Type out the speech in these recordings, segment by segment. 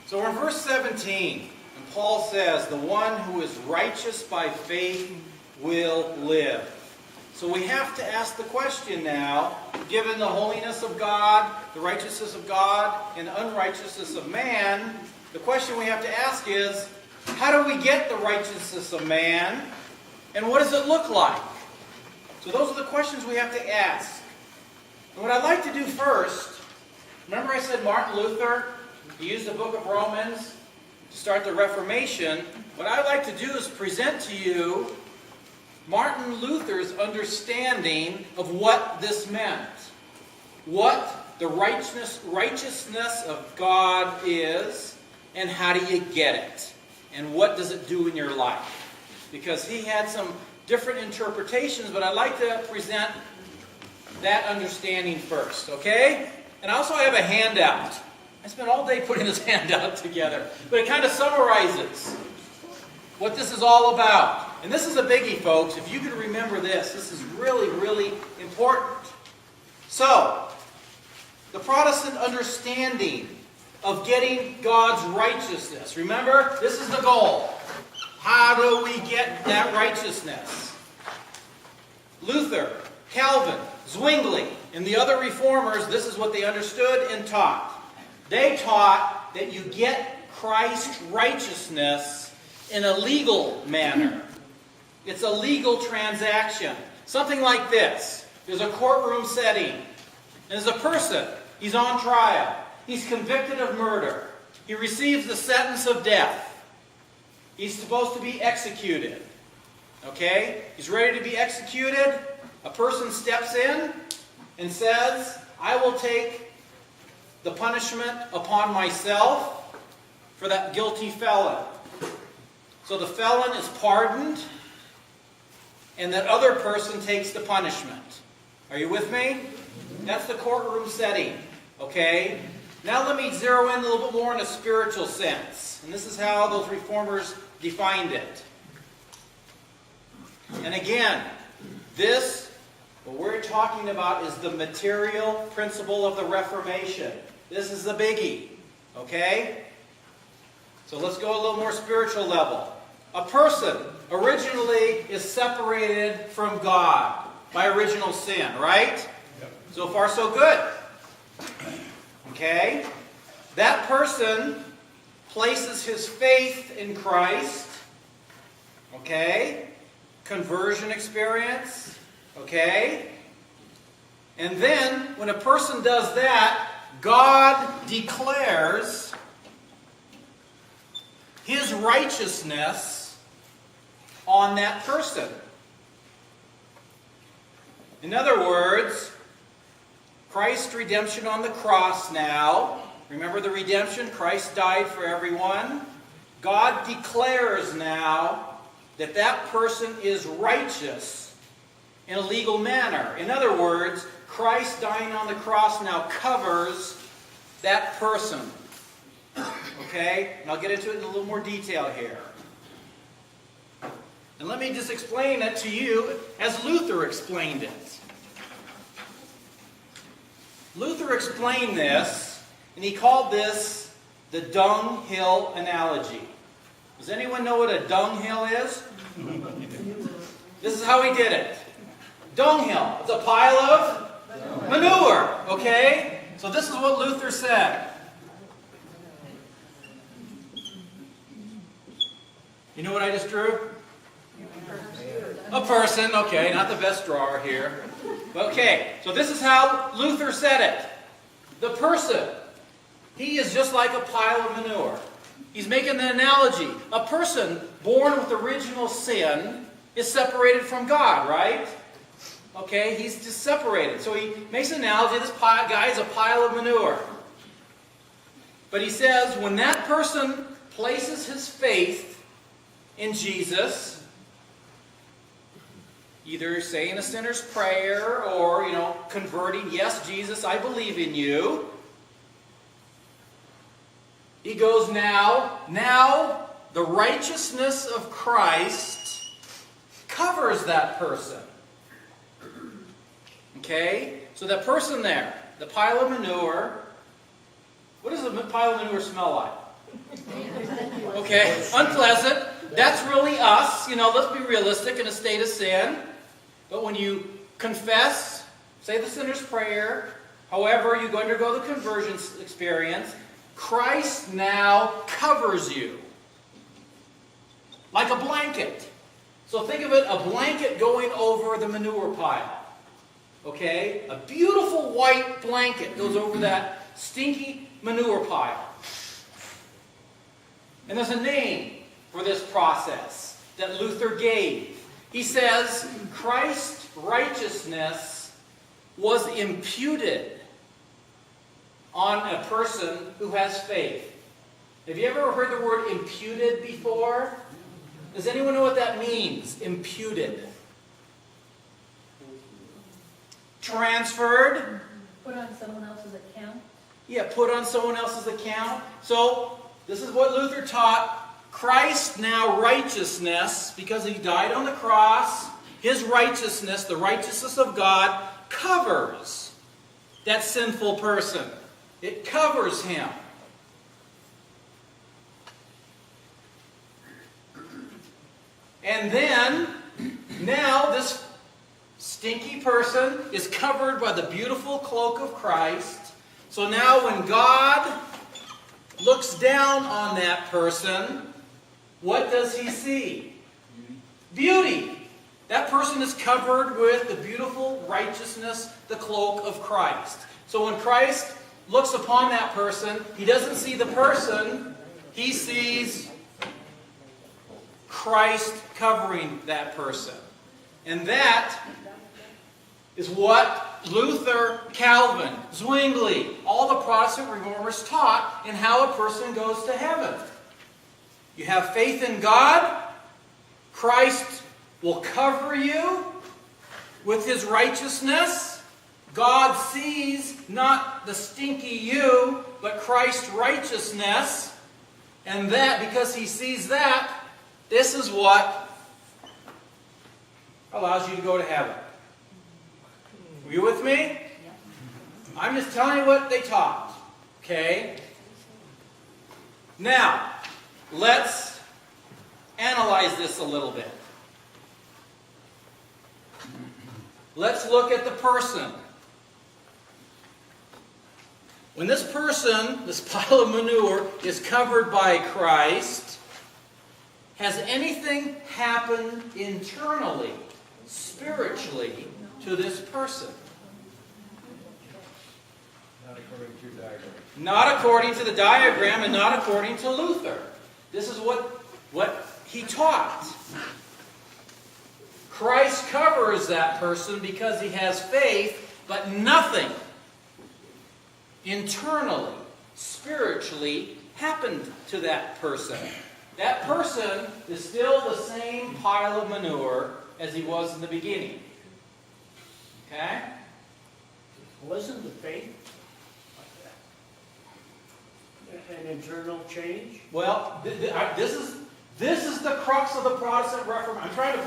So we're in verse 17, and Paul says, the one who is righteous by faith will live. So we have to ask the question now, given the holiness of God, the righteousness of God, and the unrighteousness of man, the question we have to ask is, how do we get the righteousness of man, and what does it look like? So those are the questions we have to ask. And what I'd like to do first, remember I said Martin Luther, he used the book of Romans to start the Reformation. What I'd like to do is present to you Martin Luther's understanding of what this meant. What the righteousness of God is, and how do you get it? And what does it do in your life? Because he had some different interpretations, but I'd like to present that understanding first, okay? And also I have a handout. I spent all day putting this handout together, but it kind of summarizes what this is all about. And this is a biggie, folks. If you can remember this, this is really, really important. So, the Protestant understanding of getting God's righteousness. Remember, this is the goal. How do we get that righteousness? Luther, Calvin, Zwingli, and the other reformers, this is what they understood and taught. They taught that you get Christ's righteousness in a legal manner. It's a legal transaction. Something like this. There's a courtroom setting. There's a person. He's on trial. He's convicted of murder. He receives the sentence of death. He's supposed to be executed. Okay? He's ready to be executed. A person steps in and says, I will take the punishment upon myself for that guilty felon. So the felon is pardoned, and that other person takes the punishment. Are you with me? That's the courtroom setting. Okay? Now let me zero in a little bit more in a spiritual sense. And this is how those reformers defined it. And again, what we're talking about is the material principle of the Reformation. This is the biggie. Okay? So let's go a little more spiritual level. A person originally is separated from God by original sin, right? Yep. So far, so good. Okay? That person places his faith in Christ. Okay? Conversion experience. Okay? And then, when a person does that, God declares His righteousness on that person. In other words, Christ's redemption on the cross now. Remember the redemption? Christ died for everyone. God declares now that that person is righteous in a legal manner. In other words, Christ dying on the cross now covers that person. Okay? And I'll get into it in a little more detail here. And let me just explain it to you as Luther explained it. Luther explained this, and he called this the dunghill analogy. Does anyone know what a dunghill is? This is how he did it. Dunghill. It's a pile of manure. Okay? So this is what Luther said. You know what I just drew? A person. Okay, not the best drawer here. Okay, so this is how Luther said it. The person, he is just like a pile of manure. He's making the analogy. A person born with original sin is separated from God, right? Okay, he's just separated. So he makes an analogy. This guy is a pile of manure. But he says, when that person places his faith in Jesus, either saying a sinner's prayer or, converting, yes, Jesus, I believe in you. He goes, now the righteousness of Christ covers that person. Okay? So that person there, the pile of manure, what does a pile of manure smell like? Okay, unpleasant. That's really us. Let's be realistic, in a state of sin. But when you confess, say the sinner's prayer, however you undergo the conversion experience, Christ now covers you like a blanket. So think of it, a blanket going over the manure pile. Okay? A beautiful white blanket goes over that stinky manure pile. And there's a name for this process that Luther gave. He says, Christ's righteousness was imputed on a person who has faith. Have you ever heard the word imputed before? Does anyone know what that means? Imputed. Transferred. Put on someone else's account. Yeah, put on someone else's account. So, this is what Luther taught. Christ now righteousness, because he died on the cross, his righteousness, the righteousness of God, covers that sinful person. It covers him. And then, now this stinky person is covered by the beautiful cloak of Christ. So now when God looks down on that person, what does he see? Beauty. That person is covered with the beautiful righteousness, the cloak of Christ. So when Christ looks upon that person, he doesn't see the person, he sees Christ covering that person. And that is what Luther, Calvin, Zwingli, all the Protestant reformers taught in how a person goes to heaven. You have faith in God, Christ will cover you with his righteousness. God sees not the stinky you, but Christ's righteousness. And that, because he sees that, this is what allows you to go to heaven. Are you with me? I'm just telling you what they taught. Okay? Now, let's analyze this a little bit. Let's look at the person. When this person, this pile of manure, is covered by Christ, has anything happened internally, spiritually, to this person? Not according to the diagram. Not according to the diagram and not according to Luther. This is what he taught. Christ covers that person because he has faith, but nothing internally, spiritually happened to that person. That person is still the same pile of manure as he was in the beginning. Okay? Wasn't the faith an internal change? Well, this is the crux of the Protestant Reformation. I'm trying to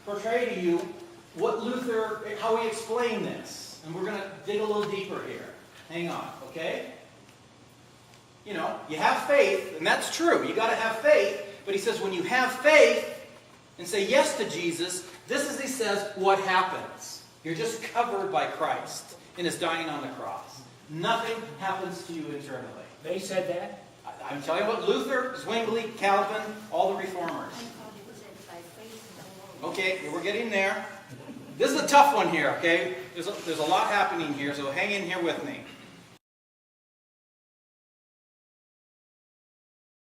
portray to you what Luther, how he explained this. And we're going to dig a little deeper here. Hang on, okay? You have faith, and that's true. You got to have faith. But he says when you have faith and say yes to Jesus, this is, he says, what happens. You're just covered by Christ in his dying on the cross. Nothing happens to you internally. They said that? I'm telling you what Luther, Zwingli, Calvin, all the reformers. Okay, we're getting there. This is a tough one here, okay? There's a lot happening here, so hang in here with me.